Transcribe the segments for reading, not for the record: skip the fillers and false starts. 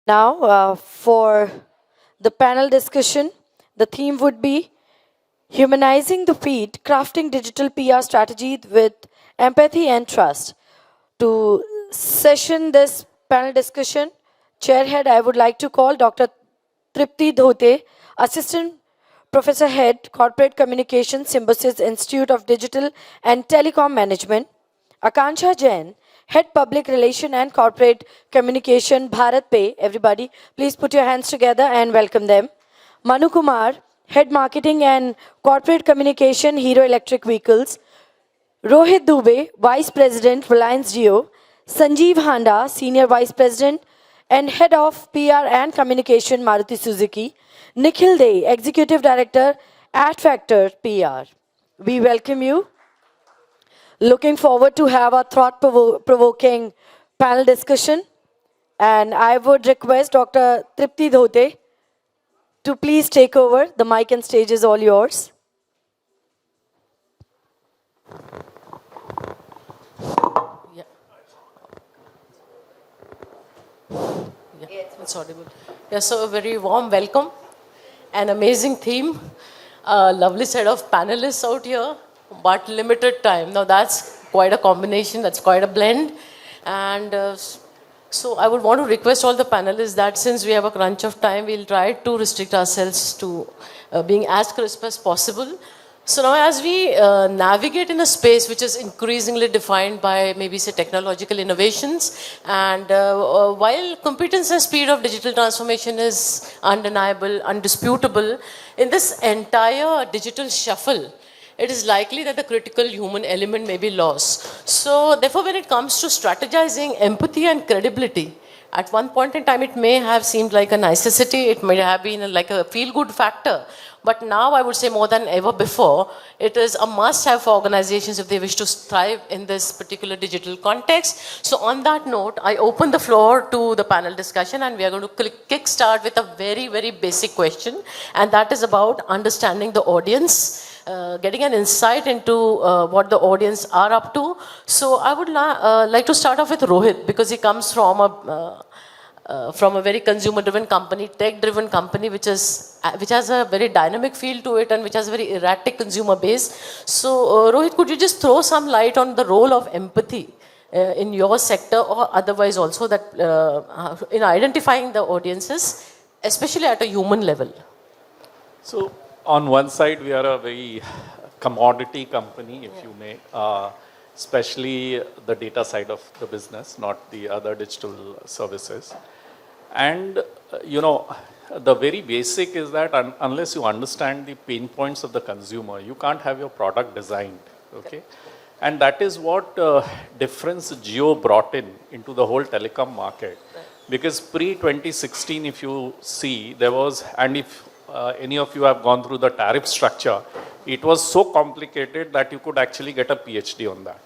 Now, for the panel discussion, the theme would be Humanizing the Feed, Crafting Digital PR Strategy with Empathy and Trust. To session this panel discussion, chairhead, I would like to call Dr. Tripti Dhote, Assistant Professor Head, Corporate Communications, Symbiosis Institute of Digital and Telecom Management. Akanksha Jain, Head Public Relation and Corporate Communication, Bharatpe. Everybody, please put your hands together and welcome them. Manu Kumar, Head Marketing and Corporate Communication, Hero Electric Vehicles. Rohit Dubey, Vice President, Reliance Jio. Sanjeev Handa, Senior Vice President and Head of PR and Communication, Maruti Suzuki. Nikhil Day, Executive Director, Adfactors PR. We welcome you. Looking forward to have a thought-provoking panel discussion. And I would request Dr. Tripti Dhote to please take over. The mic and stage is all yours. Yeah. Yeah, it's audible. Yeah, so a very warm welcome, an amazing theme, a lovely set of panelists out here, but limited time. Now that's quite a combination, that's quite a blend. And so I would want to request all the panelists that since we have a crunch of time, we'll try to restrict ourselves to being as crisp as possible. So now as we navigate in a space which is increasingly defined by maybe say technological innovations, and while competence and speed of digital transformation is undeniable, undisputable, in this entire digital shuffle, it is likely that the critical human element may be lost. So therefore when it comes to strategizing empathy and credibility, at one point in time it may have seemed like a necessity, it may have been like a feel-good factor, but now I would say more than ever before, it is a must-have for organizations if they wish to thrive in this particular digital context. So on that note, I open the floor to the panel discussion and we are going to kick-start with a very, very basic question, and that is about understanding the audience. Getting an insight into what the audience are up to. So I would like to start off with Rohit because he comes from a very consumer-driven company, tech-driven company, which has a very dynamic feel to it and which has a very erratic consumer base. So Rohit, could you just throw some light on the role of empathy in your sector or otherwise also that in identifying the audiences, especially at a human level? So on one side, we are a very commodity company, if you may, especially the data side of the business, not the other digital services. And, the very basic is that unless you understand the pain points of the consumer, you can't have your product designed, okay? And that is what difference Jio brought into the whole telecom market. Because pre-2016, if you see, there was, and if any of you have gone through the tariff structure, it was so complicated that you could actually get a PhD on that.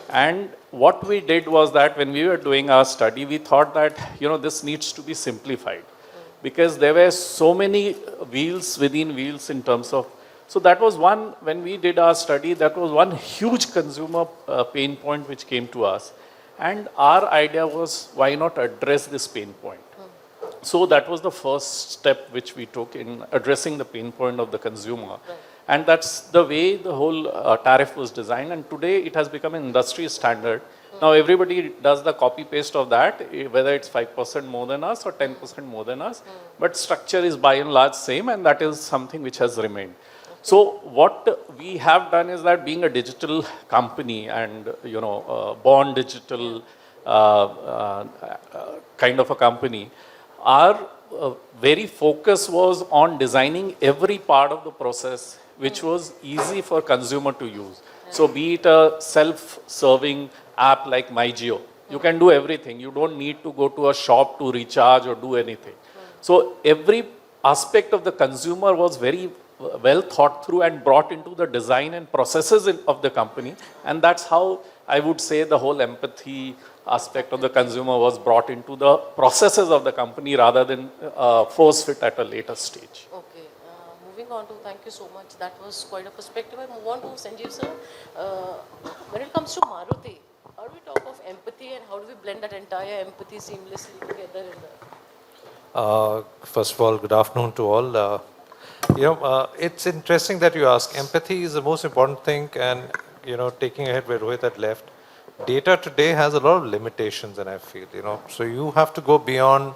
And what we did was that when we were doing our study, we thought that, this needs to be simplified because there were so many wheels within wheels in terms of, so that was one, when we did our study, that was one huge consumer pain point which came to us. And our idea was, why not address this pain point? So that was the first step which we took in addressing the pain point of the consumer. Right. And that's the way the whole tariff was designed. And today it has become an industry standard. Now everybody does the copy paste of that, whether it's 5% more than us or 10% more than us. But structure is by and large same, and that is something which has remained. So what we have done is that being a digital company and, born digital kind of a company, our very focus was on designing every part of the process which was easy for consumer to use. So be it a self-serving app like MyJio, you can do everything. You don't need to go to a shop to recharge or do anything. So every aspect of the consumer was very well thought through and brought into the design and processes of the company. And that's how I would say the whole empathy aspect of the consumer was brought into the processes of the company rather than force fit at a later stage. Okay. Moving on to, thank you so much. That was quite a perspective. I move on to Sanjeev sir. When it comes to Maruti, how do we talk of empathy and how do we blend that entire empathy seamlessly together in the... First of all, good afternoon to all. It's interesting that you ask. Empathy is the most important thing, and taking ahead where Rohit had left, data today has a lot of limitations, and I feel so you have to go beyond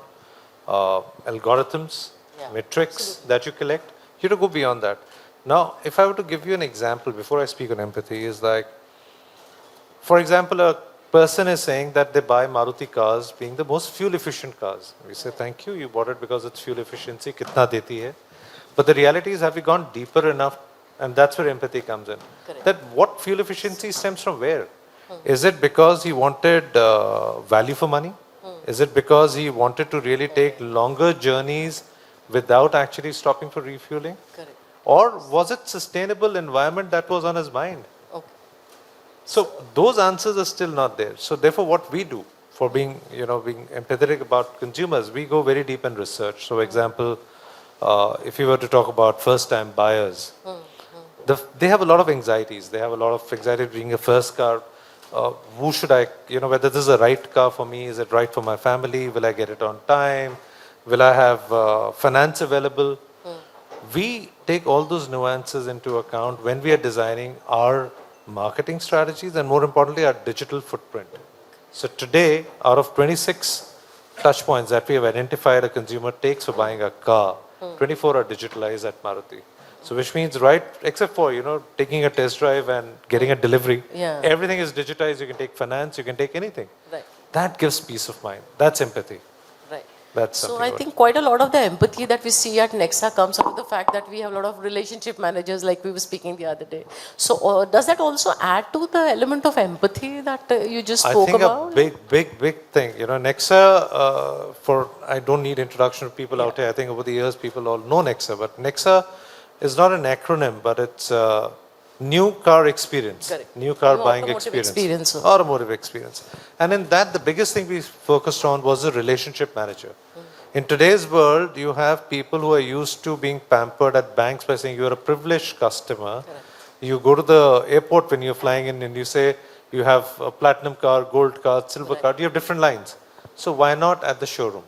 algorithms, metrics that you collect. You have to go beyond that. Now, if I were to give you an example before I speak on empathy, is like, for example, a person is saying that they buy Maruti cars being the most fuel efficient cars. We say, thank you, you bought it because it's fuel efficiency, kitna deti hai. But the reality is, have we gone deeper enough? And that's where empathy comes in. Correct. That what fuel efficiency stems from where? Is it because he wanted value for money? Is it because he wanted to really take longer journeys without actually stopping for refueling? Correct. Or was it sustainable environment that was on his mind? Okay. So those answers are still not there. So therefore, what we do for being empathetic about consumers, we go very deep in research. So, example, if you were to talk about first-time buyers, they have a lot of anxieties. They have a lot of anxiety being a first car. Who should I, whether this is the right car for me? Is it right for my family? Will I get it on time? Will I have finance available? We take all those nuances into account when we are designing our marketing strategies and, more importantly, our digital footprint. So today, out of 26 touch points that we have identified a consumer takes for buying a car, 24 are digitalized at Maruti. So which means, right, except for, taking a test drive and getting a delivery, everything is digitized. You can take finance, you can take anything. Right. That gives peace of mind. That's empathy. Right. That's So something I think quite a lot of the empathy that we see at Nexa comes out of the fact that we have a lot of relationship managers, like we were speaking the other day. So does that also add to the element of empathy that you just spoke about? I think a big thing. Nexa, I don't need introduction to people out here. I think over the years people all know Nexa, but Nexa is not an acronym, but it's new car experience. Correct. New car New buying automotive experience. experience. Automotive experience. And in that, the biggest thing we focused on was the relationship manager. In today's world, you have people who are used to being pampered at banks by saying you're a privileged customer. Correct. You go to the airport when you're flying in and you say you have a platinum card, gold card, silver card. You have different lines. So why not at the showroom?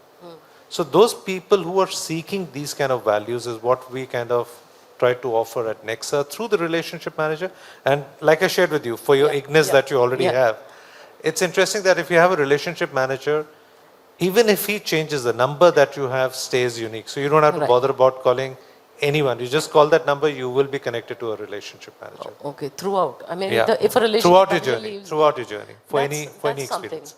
So those people who are seeking these kind of values is what we kind of try to offer at Nexa through the relationship manager. And like I shared with you, for your Ignis that you already have, it's interesting that if you have a relationship manager, even if he changes, the number that you have stays unique. So you don't have to bother about calling anyone. You just call that number, you will be connected to a relationship manager. Okay, throughout. I mean, if a relationship throughout your journey, for any experience.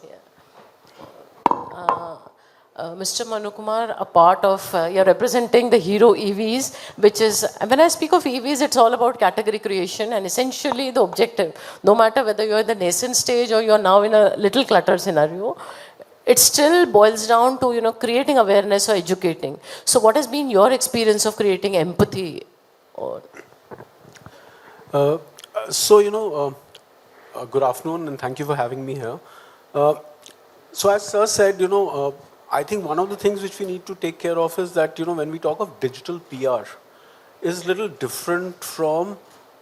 Mr. Manu Kumar, a part of, you're representing the hero EVs, which is, when I speak of EVs, it's all about category creation and essentially the objective, no matter whether you're in the nascent stage or you're now in a little clutter scenario, it still boils down to, creating awareness or educating. So what has been your experience of creating empathy? Good afternoon and thank you for having me here. So as Sir said, I think one of the things which we need to take care of is that, when we talk of digital PR, is a little different from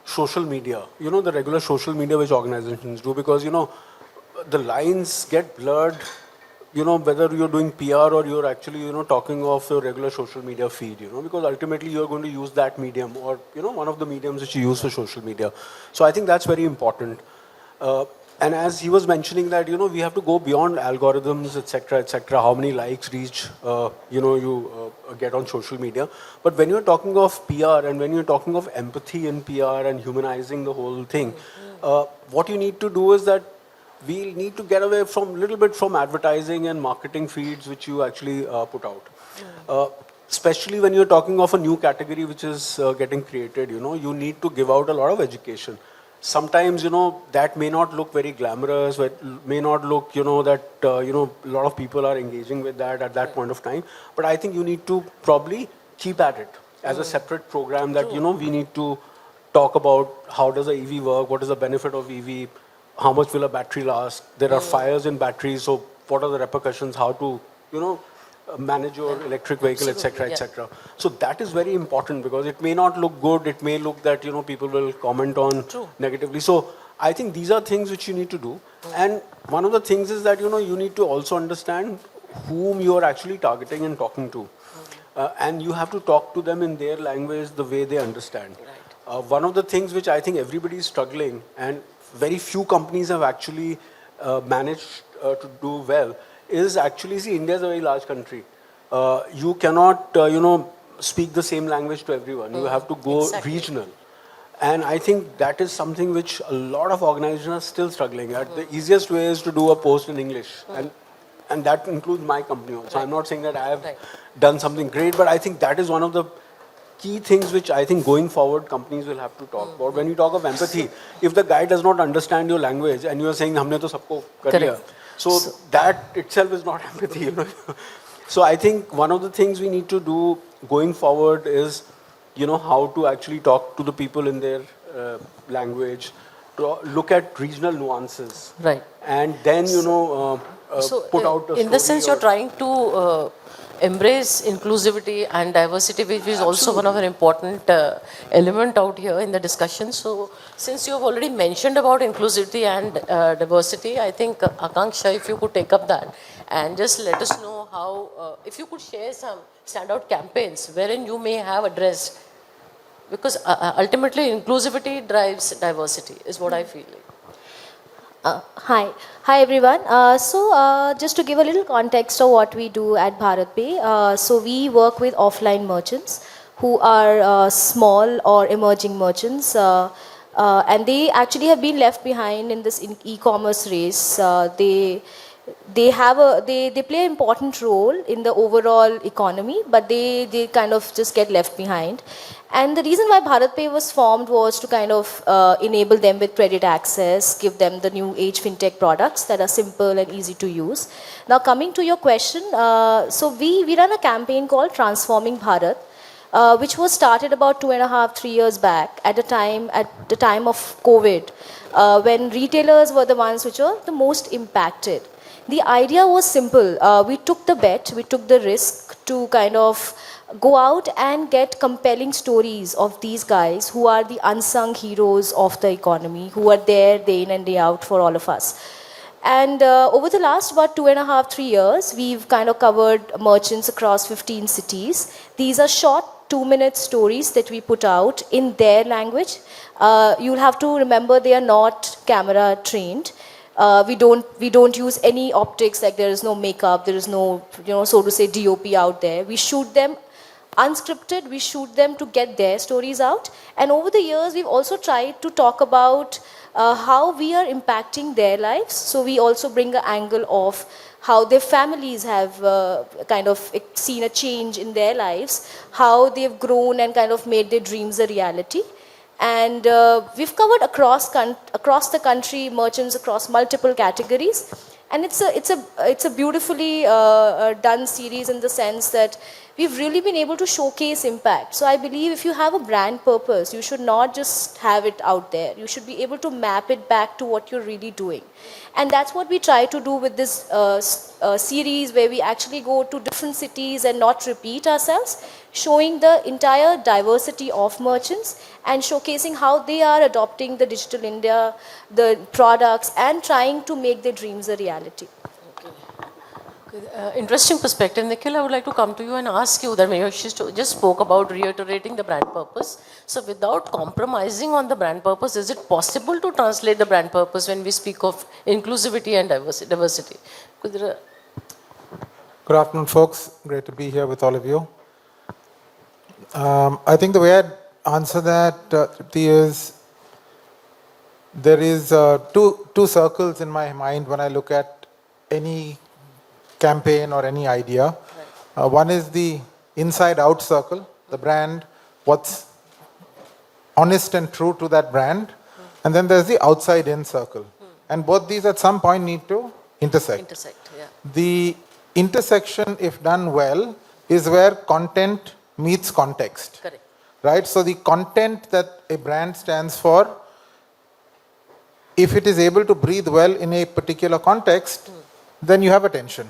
social media, the regular social media which organizations do, because, the lines get blurred, whether you're doing PR or you're actually, talking of your regular social media feed, because ultimately you're going to use that medium or, one of the mediums which you use for social media. So I think that's very important. And as he was mentioning that, we have to go beyond algorithms, etc., how many likes reach, you get on social media. But when you're talking of PR and when you're talking of empathy in PR and humanizing the whole thing, what you need to do is that we need to get away from little bit from advertising and marketing feeds which you actually put out. Especially when you're talking of a new category which is getting created, you need to give out a lot of education. Sometimes, that may not look very glamorous, it may not look, that, a lot of people are engaging with that at that point of time. But I think you need to probably keep at it as a separate program that, we need to talk about how does a EV work, what is the benefit of EV, how much will a battery last, there are fires in batteries, so what are the repercussions, how to, manage your electric vehicle, etc. So that is very important because it may not look good. It may look that, people will comment on negatively. So I think these are things which you need to do. And one of the things is that, you need to also understand whom you are actually targeting and talking to. And you have to talk to them in their language, the way they understand. One of the things which I think everybody is struggling, and very few companies have actually managed to do well, is actually, see, India is a very large country. You cannot, speak the same language to everyone. You have to go regional. And I think that is something which a lot of organizations are still struggling at. The easiest way is to do a post in English. And that includes my company also. I'm not saying that I have done something great, but I think that is one of the key things which I think going forward companies will have to talk about. When you talk of empathy, if the guy does not understand your language and you are saying, humne to sabko kar liya, so that itself is not empathy. So I think one of the things we need to do going forward is, how to actually talk to the people in their language, to look at regional nuances. Right. And then, put out a in the story sense, you're trying to embrace inclusivity and diversity, which is also one of an important element out here in the discussion. So, since you have already mentioned about inclusivity and diversity, I think Akanksha, if you could take up that and just let us know how, if you could share some standout campaigns wherein you may have addressed, because ultimately inclusivity drives diversity, is what I feel like. Hi everyone. Just to give a little context of what we do at Bharatpe, so we work with offline merchants who are small or emerging merchants, and they actually have been left behind in this e-commerce race. They play an important role in the overall economy, but they kind of just get left behind. And the reason why Bharatpe was formed was to kind of enable them with credit access, give them the new age fintech products that are simple and easy to use. Now coming to your question, so we run a campaign called Transforming Bharat, which was started about 2.5, 3 years back at the time of COVID, when retailers were the ones which were the most impacted. The idea was simple. We took the bet, we took the risk to kind of go out and get compelling stories of these guys who are the unsung heroes of the economy, who are there day in and day out for all of us. And over the last about 2.5, 3 years, we've kind of covered merchants across 15 cities. These are short 2-minute stories that we put out in their language. You'll have to remember they are not camera trained. We don't use any optics, like there is no makeup, there is no, so to say, DOP out there. We shoot them unscripted, we shoot them to get their stories out. And over the years, we've also tried to talk about how we are impacting their lives. So we also bring an angle of how their families have kind of seen a change in their lives, how they've grown and kind of made their dreams a reality. And we've covered across the country merchants across multiple categories. And it's a beautifully done series in the sense that we've really been able to showcase impact. So I believe if you have a brand purpose, you should not just have it out there. You should be able to map it back to what you're really doing. And that's what we try to do with this series, where we actually go to different cities and not repeat ourselves, showing the entire diversity of merchants and showcasing how they are adopting the digital India, the products, and trying to make their dreams a reality. Interesting perspective. Nikhil, I would like to come to you and ask you that Mayur just spoke about reiterating the brand purpose. So without compromising on the brand purpose, is it possible to translate the brand purpose when we speak of inclusivity and diversity? Good afternoon, folks. Great to be here with all of you. I think the way I'd answer that, Tripti, is there is two circles in my mind when I look at any campaign or any idea. One is the inside-out circle, the brand, what's honest and true to that brand. And then there's the outside-in circle. And both these at some point need to intersect. The intersection, if done well, is where content meets context. Correct. Right? So the content that a brand stands for, if it is able to breathe well in a particular context, then you have attention.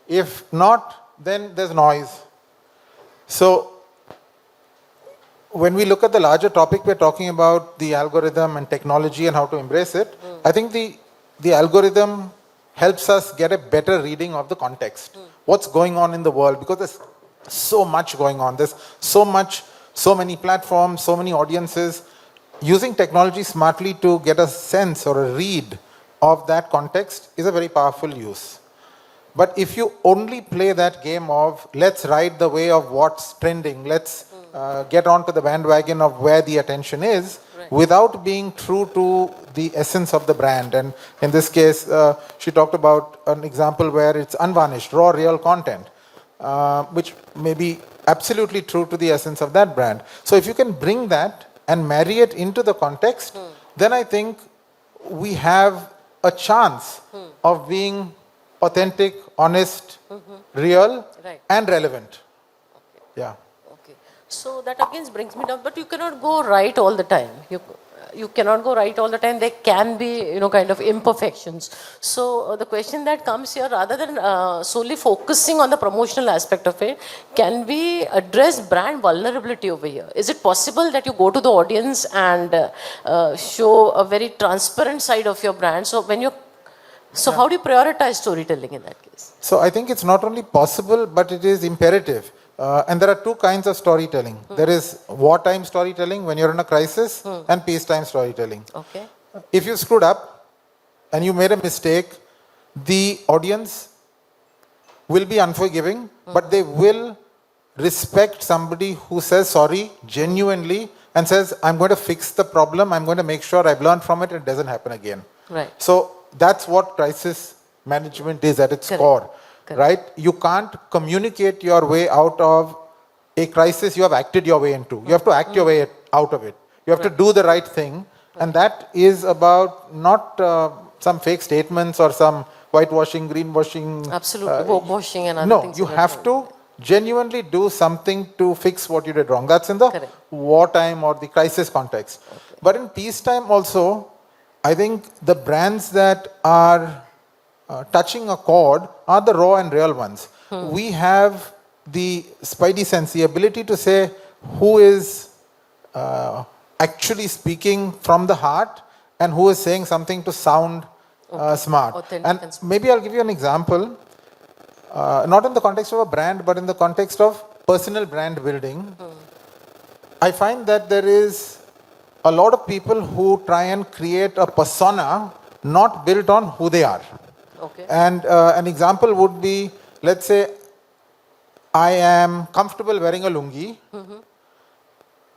If not, then there's noise. So when we look at the larger topic, we're talking about the algorithm and technology and how to embrace it. I think the algorithm helps us get a better reading of the context. What's going on in the world, because there's so much going on. There's so many platforms, so many audiences. Using technology smartly to get a sense or a read of that context is a very powerful use. But if you only play that game of let's ride the way of what's trending, let's get onto the bandwagon of where the attention is, without being true to the essence of the brand. And in this case, she talked about an example where it's unvarnished, raw, real content, which may be absolutely true to the essence of that brand. So if you can bring that and marry it into the context, then I think we have a chance of being authentic, honest, real, and relevant. Yeah. Okay. So that again brings me down, but you cannot go right all the time. You cannot go right all the time. There can be, kind of imperfections. So the question that comes here, rather than solely focusing on the promotional aspect of it, can we address brand vulnerability over here? Is it possible that you go to the audience and show a very transparent side of your brand? So how do you prioritize storytelling in that case? So I think it's not only possible, but it is imperative. And there are two kinds of storytelling. There is wartime storytelling when you're in a crisis, and peacetime storytelling. Okay. If you screwed up and you made a mistake, the audience will be unforgiving, but they will respect somebody who says sorry genuinely and says, I'm going to fix the problem, I'm going to make sure I've learned from it, it doesn't happen again. Right. So that's what crisis management is at its core. Right? You can't communicate your way out of a crisis you have acted your way into. You have to act your way out of it. You have to do the right thing. And that is about not some fake statements or some whitewashing, greenwashing. Absolutely. Washing and other no, things. You have to genuinely do something to fix what you did wrong. That's in the wartime or the crisis context. But in peacetime also, I think the brands that are touching a chord are the raw and real ones. We have the spidey sense, the ability to say who is actually speaking from the heart and who is saying something to sound smart. Authentic and maybe I'll give you an example, not in the context of a brand, but in the context of personal brand building. I find that there is a lot of people who try and create a persona not built on who they are. Okay. And an example would be, let's say, I am comfortable wearing a lungi,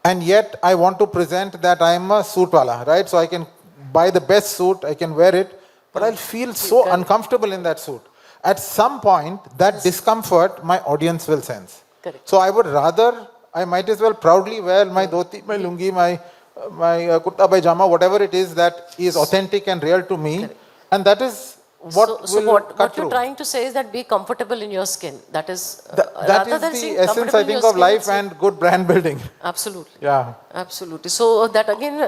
and yet I want to present that I am a suit wala, right? So I can buy the best suit, I can wear it, but I'll feel so uncomfortable in that suit. At some point, that discomfort my audience will sense. Correct. So I would rather, I might as well proudly wear my dhoti, my lungi, my kurta pajama, whatever it is that is authentic and real to me, and that is what you're trying to say is that be comfortable in your skin. That is that is the essence, I think, of life and good brand building. Absolutely. Yeah. Absolutely. So that again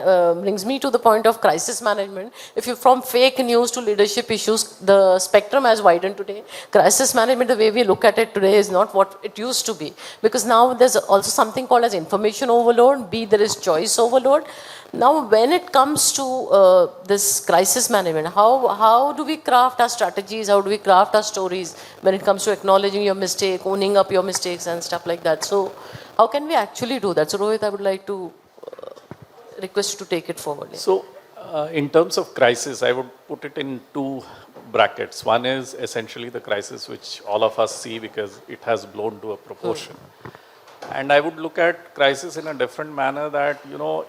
brings me to the point of crisis management. If you from fake news to leadership issues, the spectrum has widened today. Crisis management, the way we look at it today, is not what it used to be. Because now there's also something called as information overload. There is choice overload. Now, when it comes to this crisis management, how do we craft our strategies? How do we craft our stories when it comes to acknowledging your mistake, owning up your mistakes and stuff like that? So, how can we actually do that? So, Rohit, I would like to request you to take it forward. Yeah. So, in terms of crisis, I would put it in two brackets. One is essentially the crisis which all of us see because it has blown to a proportion. And I would look at crisis in a different manner that,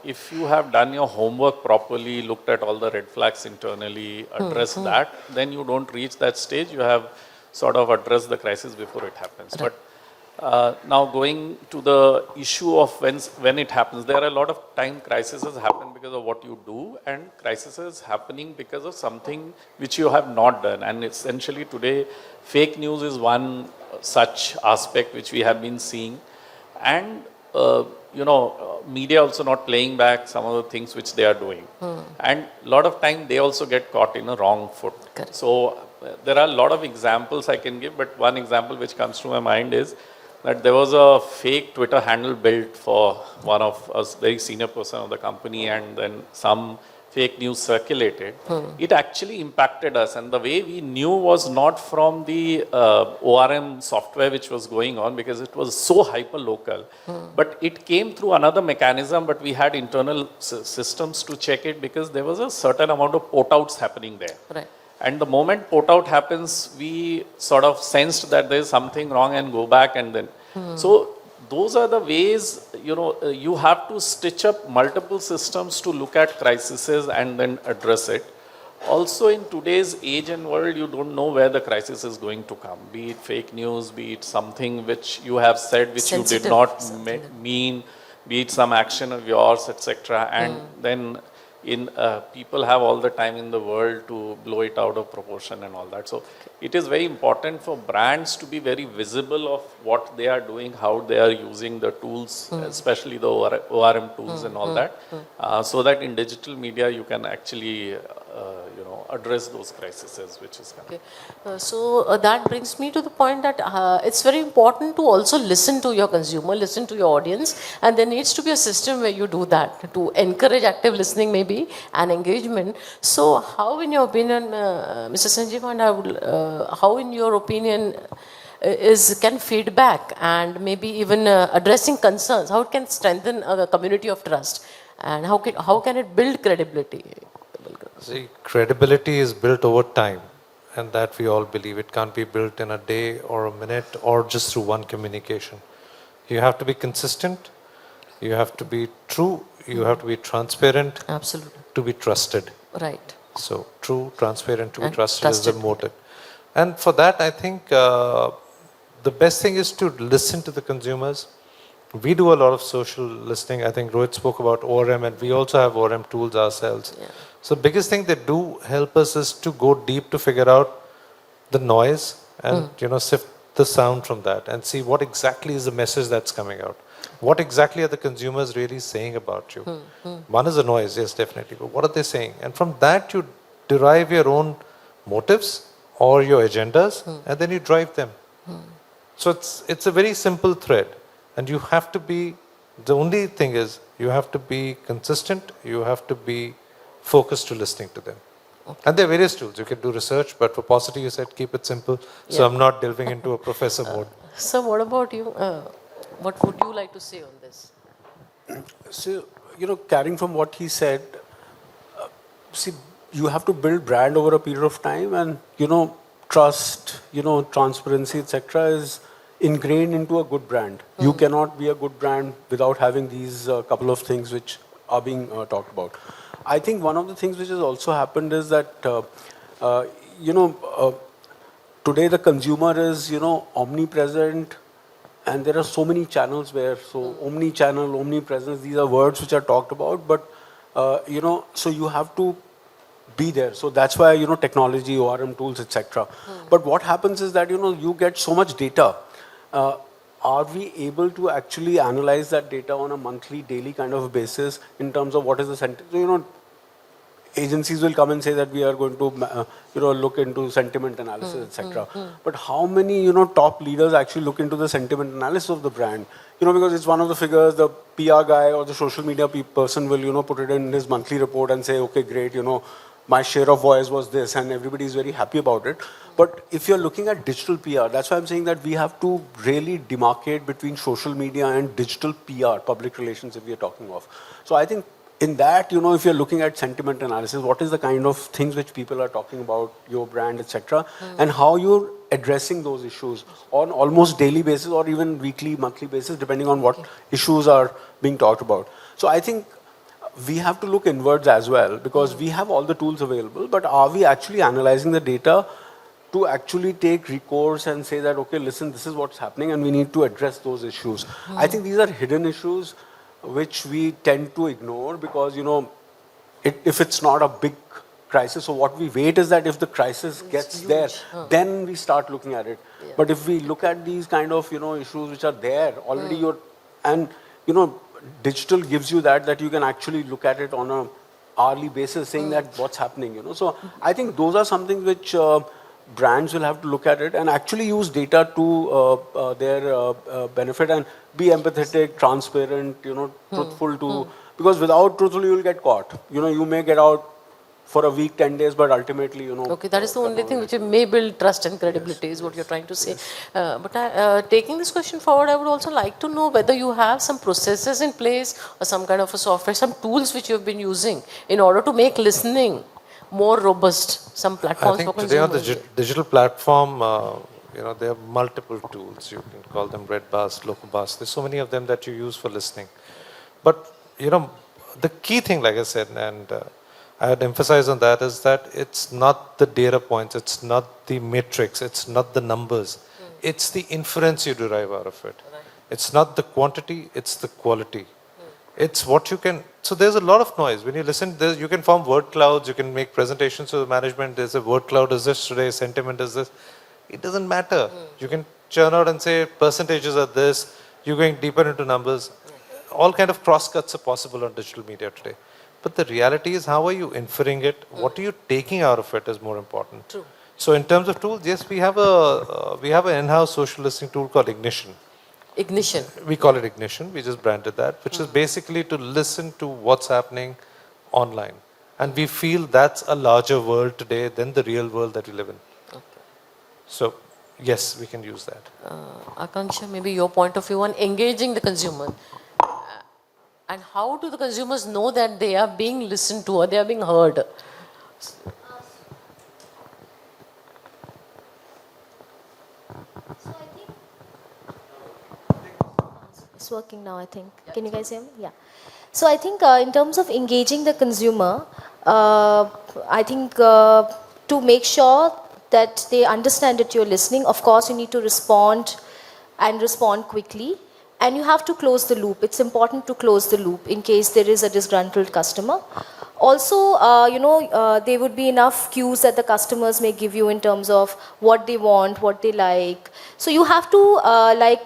if you have done your homework properly, looked at all the red flags internally, addressed that, then you don't reach that stage. You have sort of addressed the crisis before it happens. Right. But now going to the issue of when it happens, there are a lot of time crises happen because of what you do, and crises happening because of something which you have not done. And essentially today, fake news is one such aspect which we have been seeing. And, media also not playing back some of the things which they are doing. And a lot of time they also get caught in a wrong foot. Correct. So there are a lot of examples I can give, but one example which comes to my mind is that there was a fake Twitter handle built for one of us, very senior person of the company, and then some fake news circulated, it actually impacted us. And the way we knew was not from the ORM software which was going on, because it was so hyper-local, but it came through another mechanism, but we had internal systems to check it, because there was a certain amount of port-outs happening there. Right. And the moment port-out happens, we sort of sensed that there is something wrong and go back and then. So those are the ways, you have to stitch up multiple systems to look at crises and then address it. Also, in today's age and world, you don't know where the crisis is going to come, be it fake news, be it something which you have said which you did not mean, be it some action of yours, etc. And then people have all the time in the world to blow it out of proportion and all that. So it is very important for brands to be very visible of what they are doing, how they are using the tools, especially the ORM tools and all that, so that in digital media you can actually address those crises which is coming. Okay. So that brings me to the point that it's very important to also listen to your consumer, listen to your audience, and there needs to be a system where you do that to encourage active listening maybe and engagement. So how in your opinion, Mr. Sanjeev, and I would, how in your opinion can feedback and maybe even addressing concerns, how it can strengthen a community of trust, and how can it build credibility? See, credibility is built over time, and that we all believe. It can't be built in a day or a minute or just through one communication. You have to be consistent, you have to be true, you have to be transparent. Absolutely. To be trusted. Right. So, true, transparent, to be And trusted is the motive. And for that, I think the best thing is to listen to the consumers. We do a lot of social listening. I think Rohit spoke about ORM, and we also have ORM tools ourselves. Yeah. So the biggest thing they do help us is to go deep to figure out the noise and sift the sound from that and see what exactly is the message that's coming out. What exactly are the consumers really saying about you? One is the noise, yes, definitely. But what are they saying? And from that you derive your own motives or your agendas, and then you drive them. So it's a very simple thread. And you have to be, the only thing is, you have to be consistent, you have to be focused to listening to them. Okay. And there are various tools. You can do research, but for paucity you said keep it simple. So I'm not delving into a professor mode. So what about you? What would you like to say on this? So, carrying from what he said, see, you have to build brand over a period of time, and, trust, transparency, etc. is ingrained into a good brand. You cannot be a good brand without having these couple of things which are being talked about. I think one of the things which has also happened is that, today the consumer is, omnipresent, and there are so many channels where, so omni-channel, omnipresence, these are words which are talked about, but, so you have to be there. So that's why, technology, ORM tools, etc. But what happens is that, you get so much data. Are we able to actually analyze that data on a monthly, daily kind of basis in terms of what is the sentiment? So, agencies will come and say that we are going to, look into sentiment analysis, etc. But how many, top leaders actually look into the sentiment analysis of the brand? Because it's one of the figures, the PR guy or the social media person will, put it in his monthly report and say, okay, great, my share of voice was this, and everybody is very happy about it. But if you're looking at digital PR, that's why I'm saying that we have to really demarcate between social media and digital PR, public relations, if we are talking of. So I think in that, if you're looking at sentiment analysis, what is the kind of things which people are talking about, your brand, etc., and how you're addressing those issues on almost daily basis or even weekly, monthly basis, depending on what issues are being talked about. So I think we have to look inwards as well, because we have all the tools available, but are we actually analyzing the data to actually take recourse and say that, okay, listen, this is what's happening and we need to address those issues. I think these are hidden issues which we tend to ignore because, if it's not a big crisis, so what we wait is that if the crisis gets there, then we start looking at it. Yeah. But if we look at these kind of, issues which are there already, digital gives you that you can actually look at it on a hourly basis, saying that what's happening, So I think those are something which brands will have to look at it and actually use data to their benefit and be empathetic, transparent, truthful to Because without truthfully, you will get caught. You know, you may get out for a week, 10 days, but ultimately, you know. Okay, that is the only thing which may build trust and credibility, is what you're trying to say. Taking this question forward, I would also like to know whether you have some processes in place or some kind of a software, some tools which you've been using in order to make listening more robust, some platforms I for think today on the consumers. digital platform, you know, there are multiple tools. You can call them red bars, local bars. There's so many of them that you use for listening. But, you know, the key thing, like I said, and I would emphasize on that, is that it's not the data points, it's not the matrix, it's not the numbers. It's the inference you derive out of it. It's not the quantity, it's the quality. It's what you can, so there's a lot of noise. When you listen, you can form word clouds, you can make presentations to the management, there's a word cloud is this today, sentiment is this. It doesn't matter. You can churn out and say percentages are this, you're going deeper into numbers. All kind of cross-cuts are possible on digital media today. But the reality is, how are you inferring it? What are you taking out of it is more important. True. So in terms of tools, yes, we have an in-house social listening tool called Ignition. Ignition. We call it Ignition. We just branded that, which is basically to listen to what's happening online. And we feel that's a larger world today than the real world that we live in. Okay. So yes, we can use that. Akanksha, maybe your point of view on engaging the consumer. And how do the consumers know that they are being listened to or they are being heard? It's working now, I think. Can you guys hear me? Yeah. So I think in terms of engaging the consumer, I think to make sure that they understand that you're listening, of course, you need to respond and respond quickly. And you have to close the loop. It's important to close the loop in case there is a disgruntled customer. Also, there would be enough cues that the customers may give you in terms of what they want, what they like. So you have to, like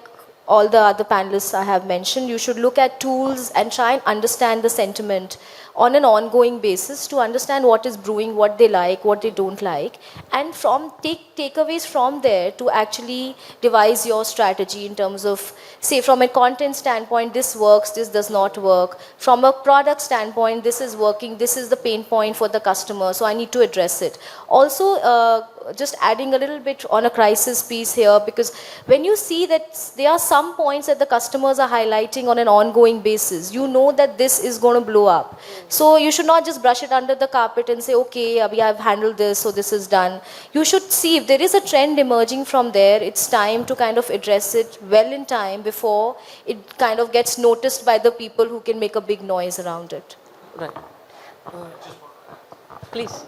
all the other panelists I have mentioned, you should look at tools and try and understand the sentiment on an ongoing basis to understand what is brewing, what they like, what they don't like, and from takeaways from there to actually devise your strategy in terms of, say, from a content standpoint, this works, this does not work. From a product standpoint, this is working, this is the pain point for the customer, so I need to address it. Also, just adding a little bit on a crisis piece here, because when you see that there are some points that the customers are highlighting on an ongoing basis, you know that this is going to blow up. So you should not just brush it under the carpet and say, okay, Abhi, I've handled this, so this is done. You should see if there is a trend emerging from there, it's time to kind of address it well in time before it kind of gets noticed by the people who can make a big noise around it. Right. Please.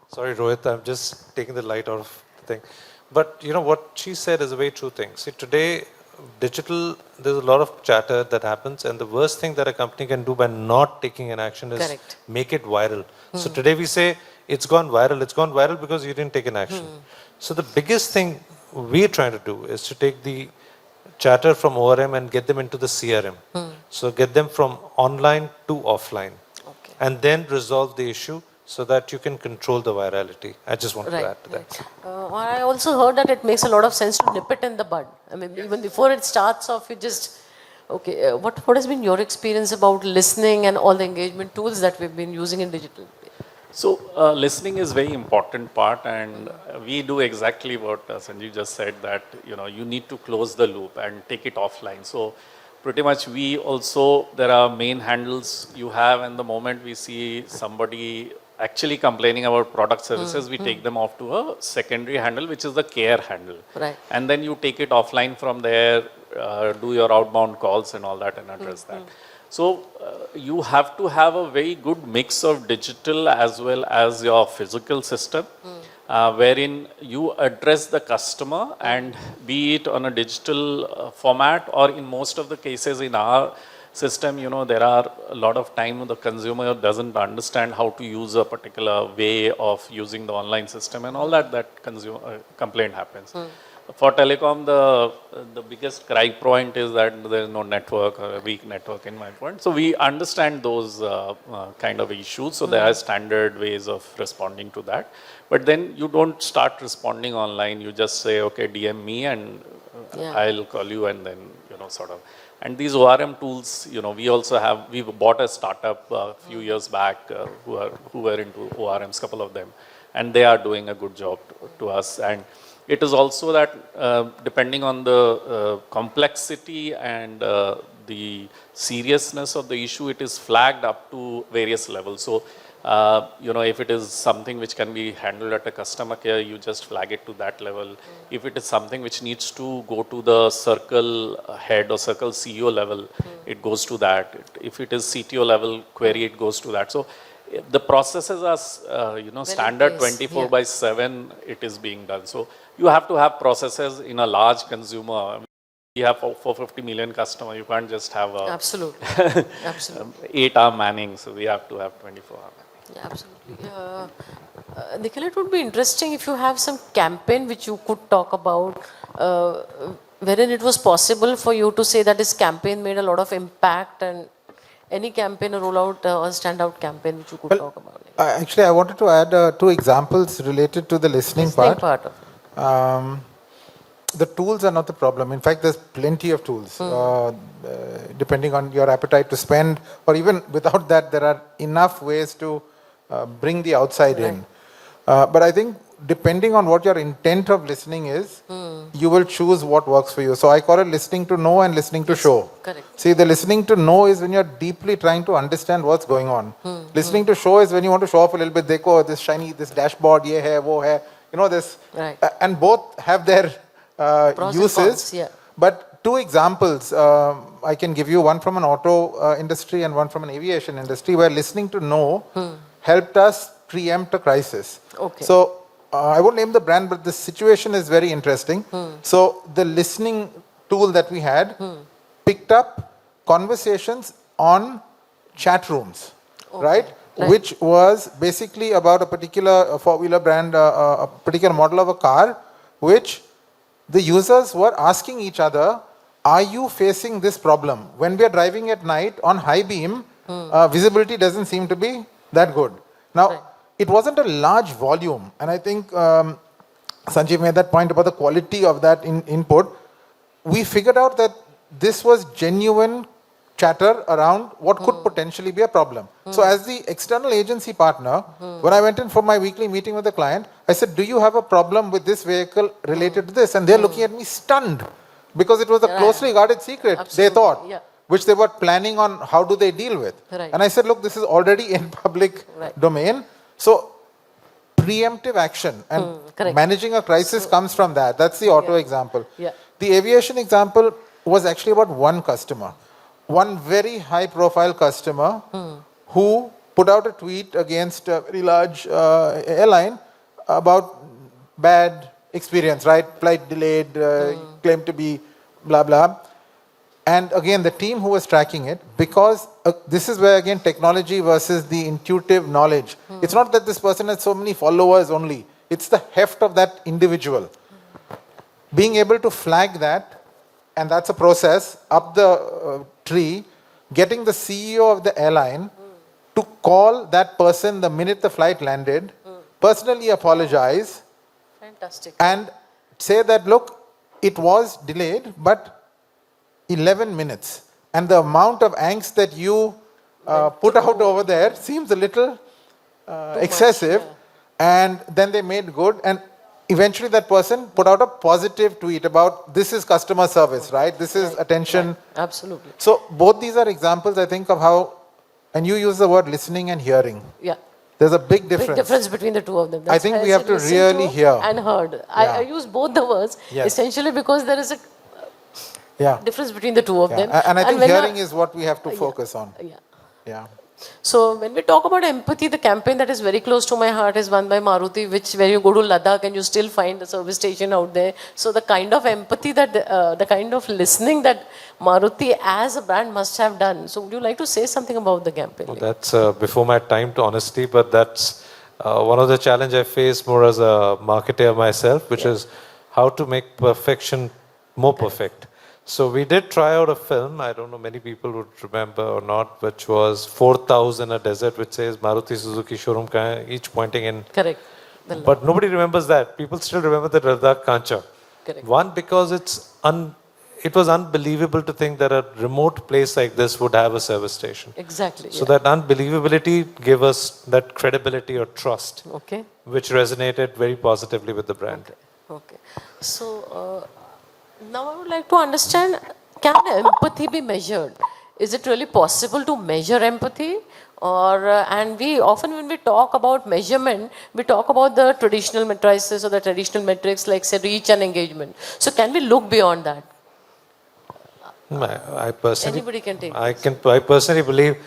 Sorry, Rohit, I'm just taking the light out of the thing. But you know what she said is a very true thing. See, today, digital, there's a lot of chatter that happens, and the worst thing that a company can do by not taking an action is Correct. make it viral. So today we say, it's gone viral because you didn't take an action. So the biggest thing we're trying to do is to take the chatter from ORM and get them into the CRM. So get them from online to offline. Okay. And then resolve the issue so that you can control the virality. I just want to add to that. I also heard that it makes a lot of sense to nip it in the bud. I mean, even before it starts off, you just, okay, what has been your experience about listening and all the engagement tools that we've been using in digital? So listening is very important part, and we do exactly what Sanjeev just said, that you need to close the loop and take it offline. So pretty much we also, there are main handles you have, and the moment we see somebody actually complaining about product services, we take them off to a secondary handle, which is the care handle. Right. And then you take it offline from there, do your outbound calls and all that, and address that. So you have to have a very good mix of digital as well as your physical system, wherein you address the customer, and be it on a digital format, or in most of the cases in our system, there are a lot of time the consumer doesn't understand how to use a particular way of using the online system, and all that consumer complaint happens. For telecom, the biggest cry point is that there is no network, or a weak network in my point. So we understand those kind of issues. So there are standard ways of responding to that. But then you don't start responding online. You just say, okay, DM me and I'll call you, and then, sort of. And these ORM tools, we also have, we bought a startup a few years back who were into ORMs, couple of them, and they are doing a good job to us. And it is also that depending on the complexity and the seriousness of the issue, it is flagged up to various levels. So, if it is something which can be handled at a customer care, you just flag it to that level. If it is something which needs to go to the circle head or circle CEO level, it goes to that. If it is CTO level query, it goes to that. So the processes are, standard 24/7, it is being done. So you have to have processes in a large consumer. We have 450 million customers. You can't just have a Absolutely. Absolutely. 8-hour manning. So we have to have 24-hour manning. Yeah, absolutely. Nikhil, it would be interesting if you have some campaign which you could talk about, wherein it was possible for you to say that this campaign made a lot of impact, and any campaign or rollout or standout campaign which you could talk about. Actually, I wanted to add 2 examples related to the listening part. Part of it. The tools are not the problem. In fact, there's plenty of tools, depending on your appetite to spend, or even without that, there are enough ways to bring the outside in. But I think depending on what your intent of listening is, you will choose what works for you. So I call it listening to know and listening to show. Correct. See, the listening to know is when you're deeply trying to understand what's going on. Listening to show is when you want to show off a little bit. Dekho, this shiny, this dashboard, ye hai, wo hai. This. Right. And both have their Pros and uses. cons, yeah. But 2 examples I can give you, one from an auto industry and one from an aviation industry, where listening to know helped us preempt a crisis. Okay. So I won't name the brand, but the situation is very interesting. So the listening tool that we had picked up conversations on chat rooms, right? Which was basically about a particular four-wheeler brand, a particular model of a car, which the users were asking each other, are you facing this problem? When we are driving at night on high beam, visibility doesn't seem to be that good. Now, it wasn't a large volume, and I think Sanjeev made that point about the quality of that input. We figured out that this was genuine chatter around what could potentially be a problem. So as the external agency partner, when I went in for my weekly meeting with the client, I said, do you have a problem with this vehicle related to this? And they're looking at me stunned, because it was a closely guarded secret, they thought, which they were planning on how do they deal with. And I said, look, this is already in public domain. So preemptive action and managing a crisis comes from that. That's the auto example. The aviation example was actually about one customer. One very high profile customer who put out a tweet against a very large airline about bad experience, right? Flight delayed, claimed to be blah, blah. And again, the team who was tracking it, because this is where again technology versus the intuitive knowledge. It's not that this person has so many followers only. It's the heft of that individual. Being able to flag that, and that's a process, up the tree, getting the CEO of the airline to call that person the minute the flight landed, personally apologize, Fantastic. and say that, look, it was delayed, but 11 minutes. And the amount of angst that you put out over there seems a little excessive. And then they made good. And eventually that person put out a positive tweet about this is customer service, right? This is attention. Absolutely. So both these are examples, I think, of how, and you use the word listening and hearing. Yeah. There's a big difference. Big difference between the two of them. I think we have to really hear. And heard. I use both the words essentially because there is a difference between the two of them. And I think hearing is what we have to focus on. Yeah. So when we talk about empathy, the campaign that is very close to my heart is one by Maruti, where you go to Ladakh and you still find a service station out there. So the kind of empathy that, the kind of listening that Maruti as a brand must have done. So would you like to say something about the campaign? Well, that's before my time, to honesty, but that's one of the challenge I face more as a marketer myself, which is how to make perfection more perfect. So we did try out a film, I don't know many people would remember or not, which was 4,000 a desert, which says Maruti Suzuki showroom, each pointing in. Correct. But nobody remembers that. People still remember the Akanksha. Correct. One, because it's it was unbelievable to think that a remote place like this would have a service station. Exactly. So that unbelievability gave us that credibility or trust, Okay. which resonated very positively with the brand. Okay. So now I would like to understand, can empathy be measured? Is it really possible to measure empathy? Or and we often, when we talk about measurement, we talk about the traditional matrices or the traditional metrics like say reach and engagement. So can we look beyond that? I personally, Anybody can take I personally believe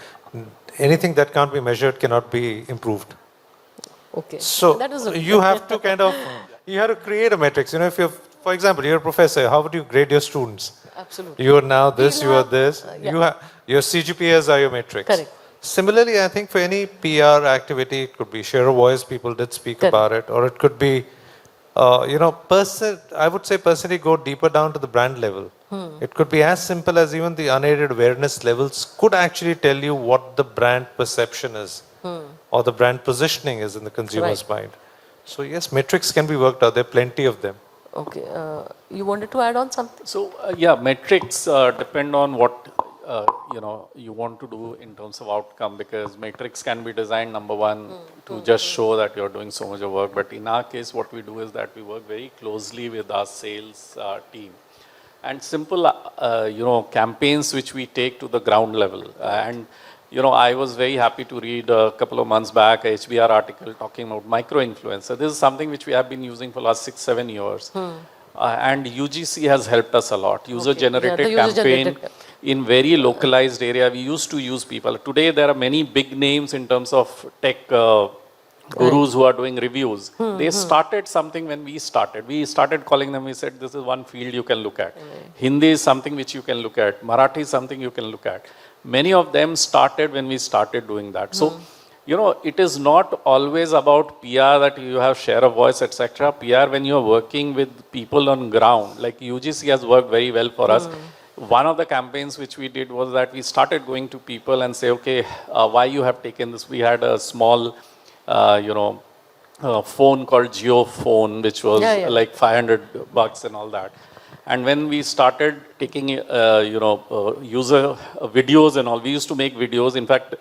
anything that can't be measured cannot be improved. Okay. So That is you have to you have to create a matrix. You know, if you're, for example, you're a professor, how would you grade your students? Absolutely. You are now this, We'll you are have- this. yeah. You have your CGPAs are your matrix. Correct. Similarly, I think for any PR activity, it could be share of voice. People did speak Correct. about it, or it could be, I would say personally go deeper down to the brand level. It could be as simple as even the unaided awareness levels could actually tell you what the brand perception is, or the brand positioning is in the consumer's mind. So yes, metrics can be worked out. There are plenty of them. Okay. You wanted to add on something? So yeah, metrics depend on what you want to do in terms of outcome, because metrics can be designed, number one, to just show that you're doing so much of work. But in our case, what we do is that we work very closely with our sales team, and simple campaigns which we take to the ground level. And I was very happy to read a couple of months back a HBR article talking about micro-influencer. This is something which we have been using for the last 6-7 years. And UGC has helped us a lot. User-generated campaign in very localized area. We used to use people. Today there are many big names in terms of tech gurus who are doing reviews. They started something when we started. We started calling them, we said, this is one field you can look at. Hindi is something which you can look at. Marathi is something you can look at. Many of them started when we started doing that. So, it is not always about PR that you have share of voice, etc. PR, when you are working with people on ground, like UGC has worked very well for us. One of the campaigns which we did was that we started going to people and say, okay, why you have taken this? We had a small, phone called Geo phone, which was like $500 and all that. And when we started taking, user videos and all, we used to make videos. In fact,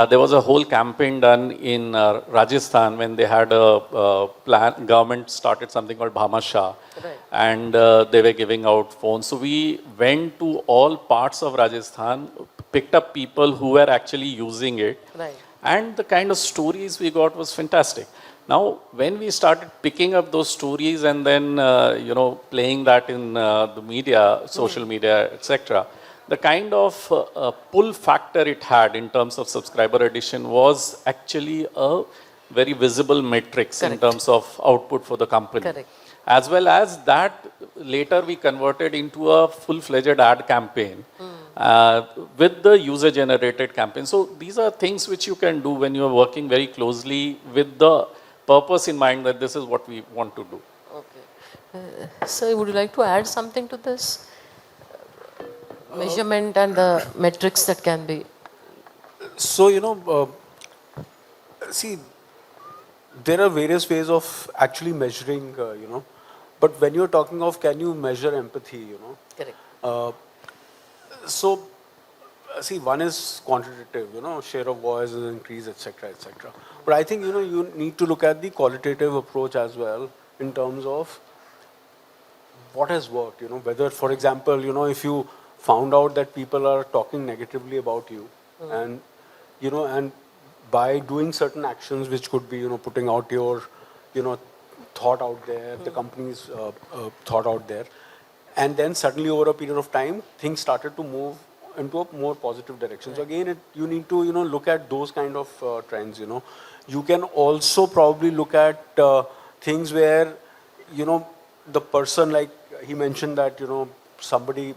there was a whole campaign done in Rajasthan when they had a plan. Government started something called Bhamasha, and they were giving out phones. So we went to all parts of Rajasthan, picked up people who were actually using it, and the kind of stories we got was fantastic. Now, when we started picking up those stories and then, playing that in the media, social media, etc., the kind of pull factor it had in terms of subscriber addition was actually a very visible matrix in terms of output for the company. As well as that, later we converted into a full-fledged ad campaign with the user-generated campaign. So these are things which you can do when you are working very closely with the purpose in mind that this is what we want to do. Okay. So would you like to add something to this? Measurement and the metrics that can be. So, see, there are various ways of actually measuring, but when you're talking of can you measure empathy, Correct. So, see, one is quantitative, share of voice is increase, etc., etc. But I think, you need to look at the qualitative approach as well in terms of what has worked, whether, for example, if you found out that people are talking negatively about you and, and by doing certain actions, which could be, putting out your, thought out there, the company's thought out there, and then suddenly over a period of time, things started to move into a more positive direction. So again, you need to, look at those kind of trends, You can also probably look at things where, the person, like he mentioned that, somebody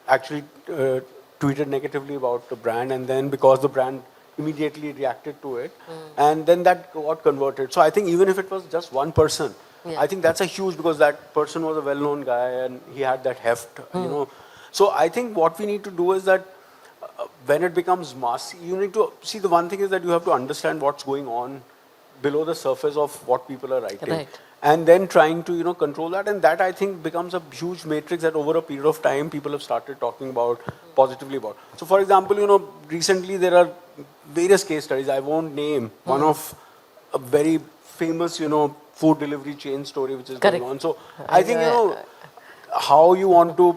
actually tweeted negatively about the brand, and then because the brand immediately reacted to it, and then that got converted. So I think even if it was just one person, I think that's a huge, because that person was a well-known guy and he had that heft, So I think what we need to do is that when it becomes mass, you need to see, the one thing is that you have to understand what's going on below the surface of what people are writing. Right. And then trying to, control that. And that, I think, becomes a huge matrix that over a period of time, people have started talking about, positively about. So, for example, recently there are various case studies. I won't name one of a very famous, food delivery chain story which is going on. So, I think, how you want to,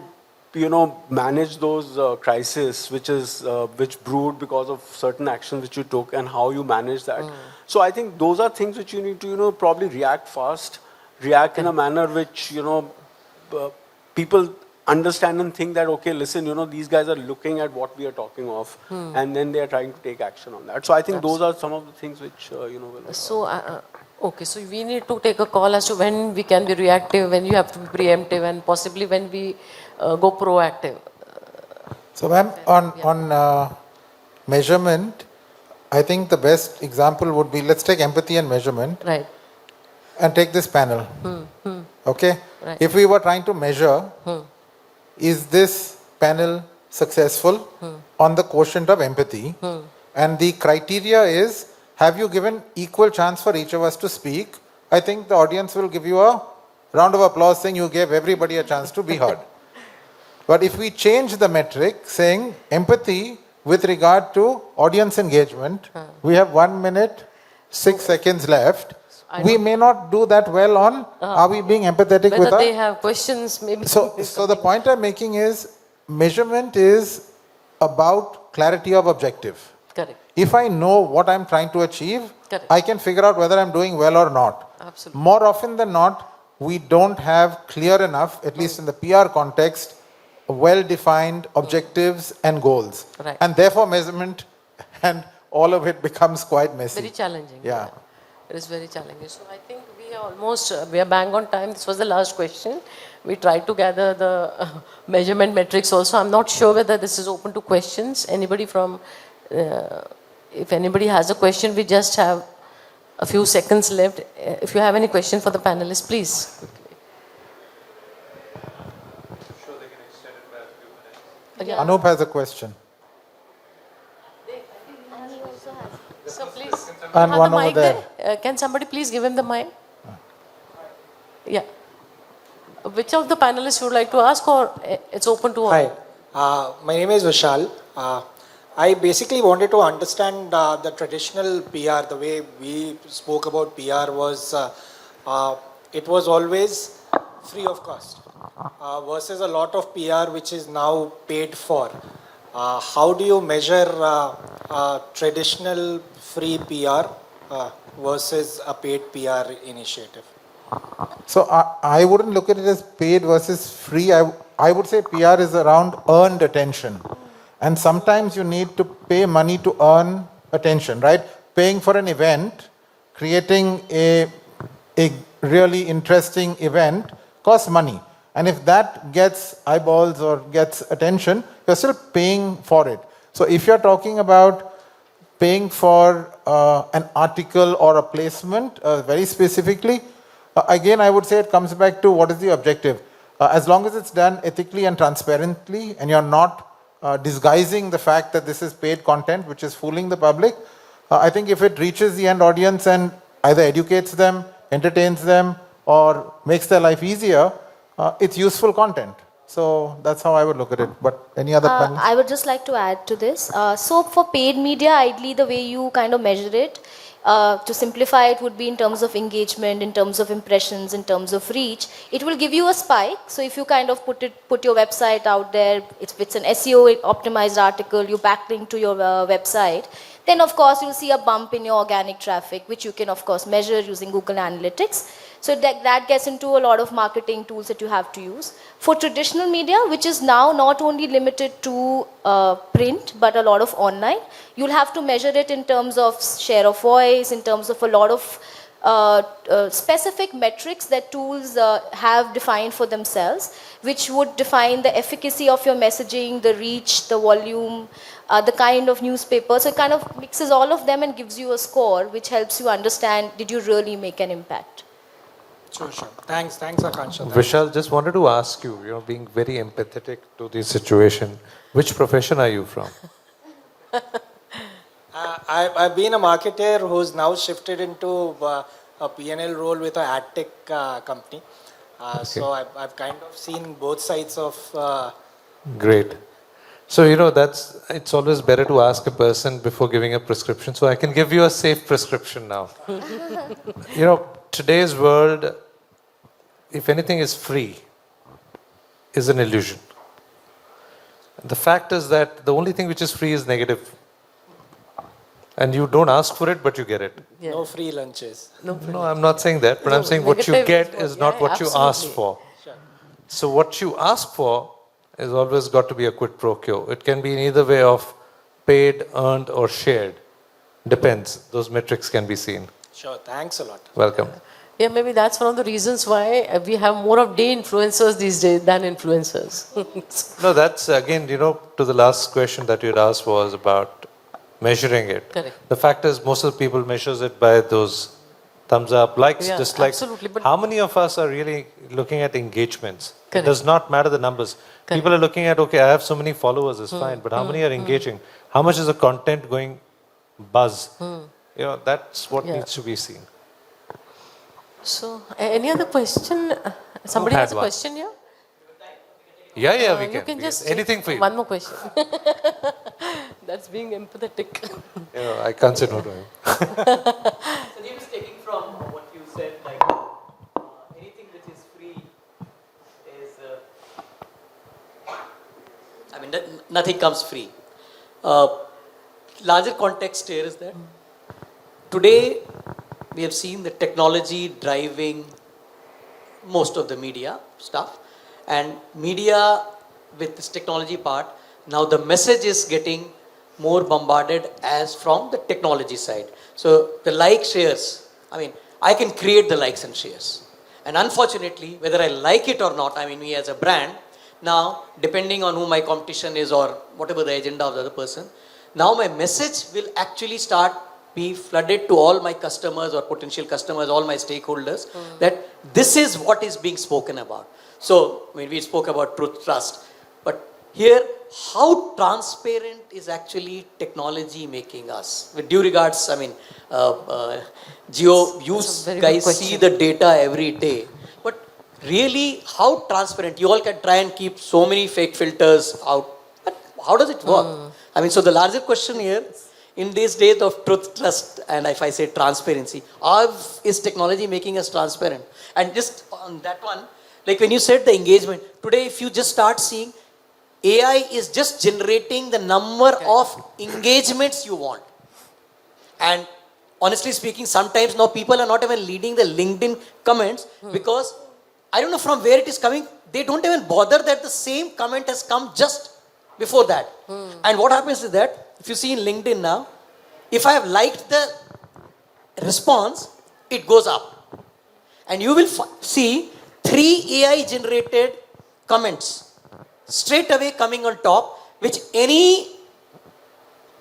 manage those crises which brewed because of certain actions which you took and how you manage that. So I think those are things which you need to, probably react fast, react in a manner which, people understand and think that, okay, listen, these guys are looking at what we are talking of and then they are trying to take action on that. So I think those are some of the things which, will... So, okay, so we need to take a call as to when we can be reactive, when you have to be preemptive, and possibly when we go proactive. So ma'am, on measurement, I think the best example would be, let's take empathy and measurement. Right. And take this panel. Okay? Right. If we were trying to measure, is this panel successful on the quotient of empathy? And the criteria is, have you given equal chance for each of us to speak? I think the audience will give you a round of applause saying you gave everybody a chance to be heard. But if we change the metric saying empathy with regard to audience engagement, we have 1 minute, 6 seconds left. We may not do that well on are we being empathetic with Whether our... they have questions, maybe. So the point I'm making is measurement is about clarity of objective. Correct. If I know what I'm trying to achieve, Correct. I can figure out whether I'm doing well or not. Absolutely. More often than not, we don't have clear enough, at least in the PR context, well-defined objectives and goals. Right. And therefore measurement and all of it becomes quite messy. Very challenging. Yeah. It is very challenging. So I think we are almost, we are bang on time. This was the last question. We tried to gather the measurement metrics also. I'm not sure whether this is open to questions. Anybody from, if anybody has a question, we just have a few seconds left. If you have any question for the panelists, please. Yeah. Anup has a question. So please. And Have one the over mic there. Can somebody please give him the mic? Yeah. Which of the panelists you would like to ask, or it's open to all? Hi, my name is Vishal. I basically wanted to understand the traditional PR. The way we spoke about PR was, it was always free of cost versus a lot of PR which is now paid for. How do you measure traditional free PR versus a paid PR initiative? So I wouldn't look at it as paid versus free. I would say PR is around earned attention. And sometimes you need to pay money to earn attention, right? Paying for an event, creating a really interesting event costs money. And if that gets eyeballs or gets attention, you're still paying for it. So if you're talking about paying for an article or a placement, very specifically, again, I would say it comes back to what is the objective. As long as it's done ethically and transparently, and you're not disguising the fact that this is paid content, which is fooling the public, I think if it reaches the end audience and either educates them, entertains them, or makes their life easier, it's useful content. So that's how I would look at it. But any other panel? I would just like to add to this. So for paid media, ideally the way you kind of measure it, to simplify it would be in terms of engagement, in terms of impressions, in terms of reach. It will give you a spike. So if you kind of put your website out there, it's an SEO optimized article, you backlink to your website, then of course you'll see a bump in your organic traffic, which you can of course measure using Google Analytics. So that gets into a lot of marketing tools that you have to use. For traditional media, which is now not only limited to print, but a lot of online, you'll have to measure it in terms of share of voice, in terms of a lot of specific metrics that tools have defined for themselves, which would define the efficacy of your messaging, the reach, the volume, the kind of newspaper. So it kind of mixes all of them and gives you a score, which helps you understand, did you really make an impact? Sure. Thanks, Akanksha. Vishal, just wanted to ask you, being very empathetic to the situation, which profession are you from? I've been a marketer who's now shifted into a P&L role with a ad tech company. So I've kind of seen both sides of. Great. So, it's always better to ask a person before giving a prescription. So I can give you a safe prescription now. Today's world, if anything is free, is an illusion. The fact is that the only thing which is free is negative. And you don't ask for it, but you get it. Yeah. No free lunches. No, I'm not saying that, but I'm saying what you get is not what you ask for. So what you ask for is always got to be a quid pro quo. It can be in either way of paid, earned, or shared. Depends. Those metrics can be seen. Sure. Thanks a lot. Welcome. Yeah, maybe that's one of the reasons why we have more of day influencers these days than influencers. No, that's again, to the last question that you'd asked was about measuring it. Correct. The fact is, most of the people measures it by those thumbs up, likes, Yeah, dislikes. absolutely, but- How many of us are really looking at engagements? Correct. It does not matter the numbers. Correct. People are looking at, okay, I have so many followers, it's fine, but how many are engaging? How much is the content going buzz? That's what Yeah. needs to be seen. So, any other question? Somebody had has a one. question here? Yeah, we You can. can just Anything for you. One more question. That's being empathetic. I can't say no to him. Sanjeev is taking from what you said, like anything which is free is, nothing comes free. Larger context here is that today we have seen the technology driving most of the media stuff, and media with this technology part, now the message is getting more bombarded as from the technology side. So the like shares, I can create the likes and shares. And unfortunately, whether I like it or not, me as a brand, now depending on who my competition is or whatever the agenda of the other person, now my message will actually start be flooded to all my customers or potential customers, all my stakeholders, that this is what is being spoken about. So, we spoke about truth, trust, but here, how transparent is actually technology making us? With due regards, Geo, you guys see the data every day, but really, how transparent? You all can try and keep so many fake filters out, but how does it work? So the larger question here, in these days of truth, trust, and if I say transparency, is technology making us transparent? And just on that one, like when you said the engagement, today if you just start seeing, AI is just generating the number of engagements you want. And honestly speaking, sometimes now people are not even reading the LinkedIn comments because I don't know from where it is coming. They don't even bother that the same comment has come just before that. And what happens is that, if you see in LinkedIn now, if I have liked the response, it goes up. And you will see 3 AI generated comments straight away coming on top, which any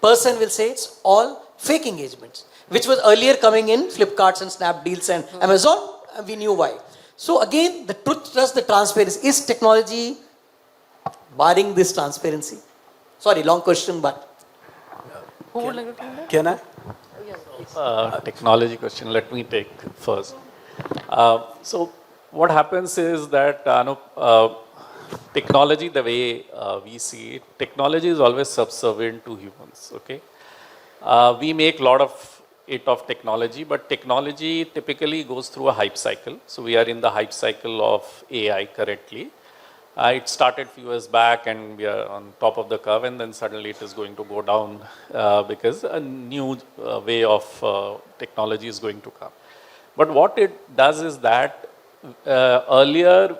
person will say it's all fake engagements, which was earlier coming in Flipkarts and Snapdeals and Amazon, and we knew why. So again, the truth, trust, the transparency. Is technology barring this transparency? Sorry, long question, but. Who would like to take that? Can I? Technology question, let me take first. So what happens is that technology, the way we see it, technology is always subservient to humans, okay? We make a lot of technology, but technology typically goes through a hype cycle. So we are in the hype cycle of AI currently. It started few years back and we are on top of the curve, and then suddenly it is going to go down because a new way of technology is going to come. But what it does is that earlier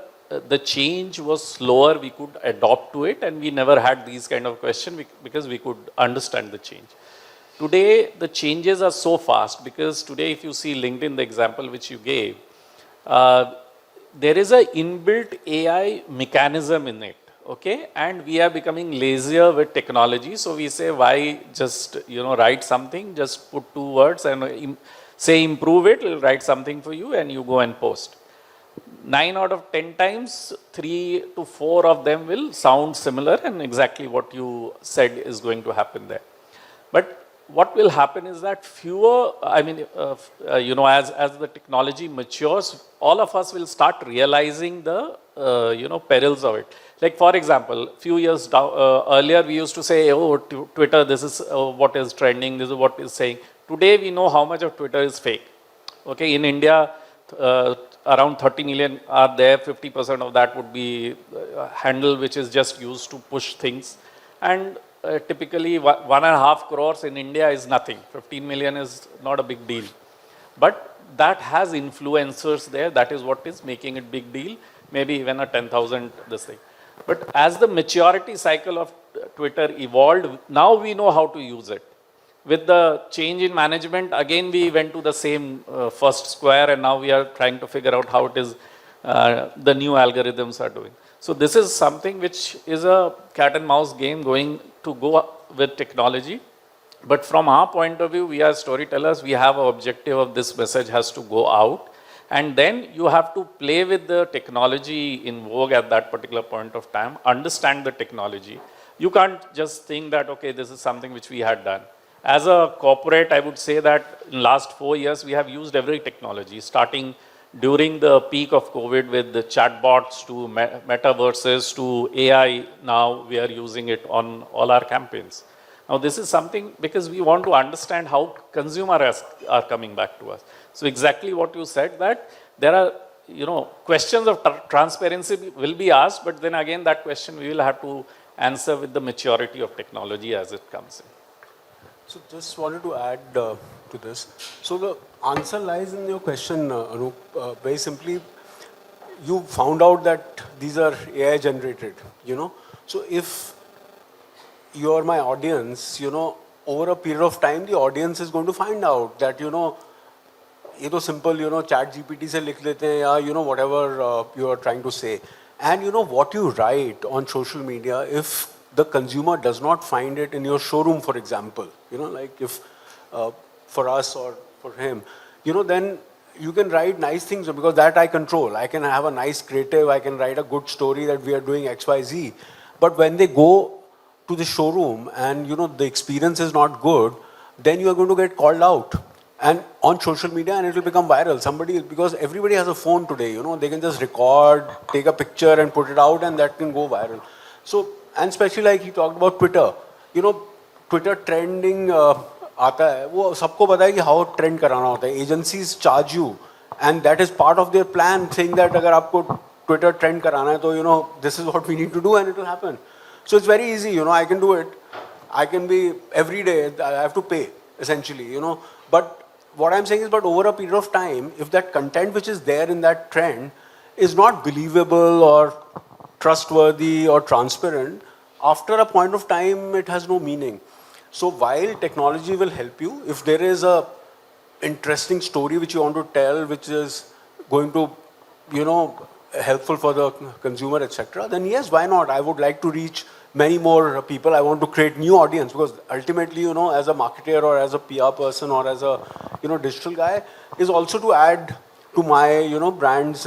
the change was slower, we could adopt to it, and we never had these kind of questions because we could understand the change. Today the changes are so fast because today if you see LinkedIn, the example which you gave, there is a inbuilt AI mechanism in it, okay? And we are becoming lazier with technology. So we say, why just, write something, just put 2 words and say improve it, it'll write something for you and you go and post. 9 out of 10 times, 3 to 4 of them will sound similar and exactly what you said is going to happen there. But what will happen is that fewer, I mean, as the technology matures, all of us will start realizing the, perils of it. Like, for example, few years earlier, we used to say, oh, Twitter, this is what is trending, this is what is saying. Today, we know how much of Twitter is fake. Okay, in India, around 30 million are there, 50% of that would be handle which is just used to push things. And typically 1.5 crores in India is nothing. 15 million is not a big deal. But that has influencers there. That is what is making it big deal. Maybe even a 10,000 this thing. But as the maturity cycle of Twitter evolved, now we know how to use it. With the change in management, again we went to the same first square, and now we are trying to figure out how it is the new algorithms are doing. So this is something which is a cat and mouse game going to go with technology. But from our point of view, we are storytellers, we have an objective of this message has to go out. And then you have to play with the technology in vogue at that particular point of time, understand the technology. You can't just think that, okay, this is something which we had done. As a corporate, I would say that in last 4 years, we have used every technology, starting during the peak of COVID with the chatbots to metaverses to AI. Now we are using it on all our campaigns. Now this is something because we want to understand how consumers are coming back to us. So exactly what you said, that there are questions of transparency will be asked, but then again that question we will have to answer with the maturity of technology as it comes in. So just wanted to add to this. So the answer lies in your question, Anup. Very simply, you found out that these are AI generated, So if you are my audience, over a period of time, the audience is going to find out that, ये तो simple, chat GPT से लिख लेते हैं या, whatever you are trying to say. And what you write on social media, if the consumer does not find it in your showroom, for example, like if for us or for him, then you can write nice things because that I control. I can have a nice creative, I can write a good story that we are doing XYZ. But when they go to the showroom and, the experience is not good, then you are going to get called out. And on social media, and it will become viral. Because everybody has a phone today, they can just record, take a picture and put it out, and that can go viral. So, and especially like he talked about Twitter, Twitter trending आता है, वो सबको पता है कि how trend कराना होता है. Agencies charge you, and that is part of their plan, saying that अगर आपको Twitter trend कराना है, तो this is what we need to do, and it will happen. So it's very easy, I can do it. I can be every day. I have to pay essentially, But what I'm saying is, but over a period of time, if that content which is there in that trend is not believable or trustworthy or transparent, after a point of time, it has no meaning. So while technology will help you, if there is a interesting story which you want to tell, which is going to, helpful for the consumer, etc., then yes, why not? I would like to reach many more people. I want to create new audience because ultimately, as a marketer or as a PR person or as a, digital guy, is also to add to my, brand's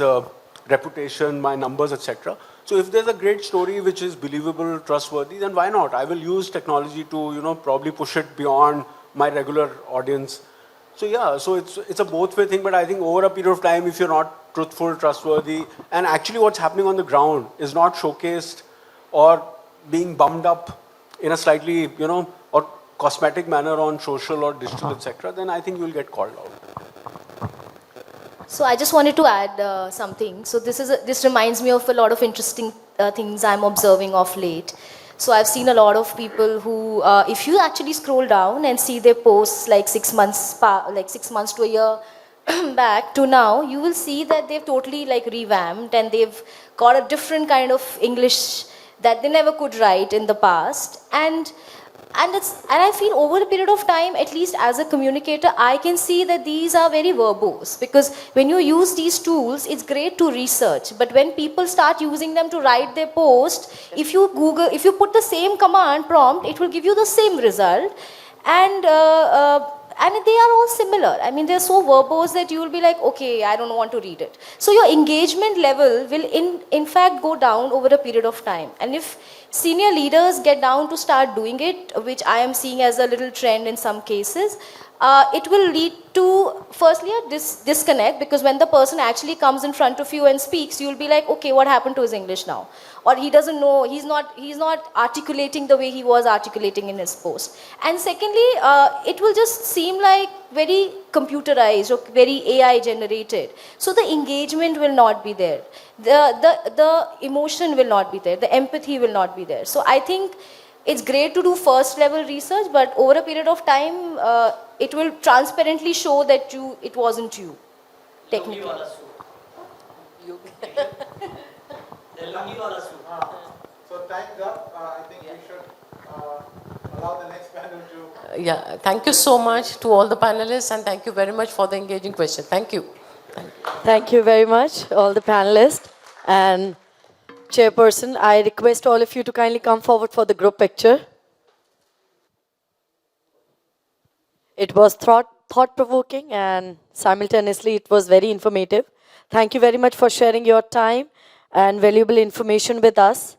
reputation, my numbers, etc. So if there's a great story which is believable, trustworthy, then why not? I will use technology to, probably push it beyond my regular audience. So yeah, so it's a both way thing, but I think over a period of time, if you're not truthful, trustworthy, and actually what's happening on the ground is not showcased or being bummed up in a slightly, or cosmetic manner on social or digital, etc., then I think you'll get called out. So I just wanted to add something. So this reminds me of a lot of interesting things I'm observing of late. So I've seen a lot of people who, if you actually scroll down and see their posts like 6 months to a year back to now, you will see that they've totally revamped and they've got a different kind of English that they never could write in the past. And I feel over a period of time, at least as a communicator, I can see that these are very verbose, because when you use these tools, it's great to research. But when people start using them to write their post, if you put the same command prompt, it will give you the same result. And and they are all similar. I mean, they're so verbose that you will be like, okay, I don't want to read it. So your engagement level will in fact go down over a period of time. And if senior leaders get down to start doing it, which I am seeing as a little trend in some cases, it will lead to firstly a disconnect, because when the person actually comes in front of you and speaks, you'll be like, okay, what happened to his English now? Or he doesn't know, he's not articulating the way he was articulating in his post. And secondly, it will just seem like very computerized or very AI generated. So the engagement will not be there. The emotion will not be there. The empathy will not be there. So I think it's great to do first level research, but over a period of time, it will transparently show that it wasn't you, technically. So time's up. I think we should allow the next panel to... Yeah, thank you so much to all the panelists, and thank you very much for the engaging question. Thank you. Thank you very much, all the panelists. And Chairperson, I request all of you to kindly come forward for the group picture. It was thought-provoking, and simultaneously it was very informative. Thank you very much for sharing your time and valuable information with us.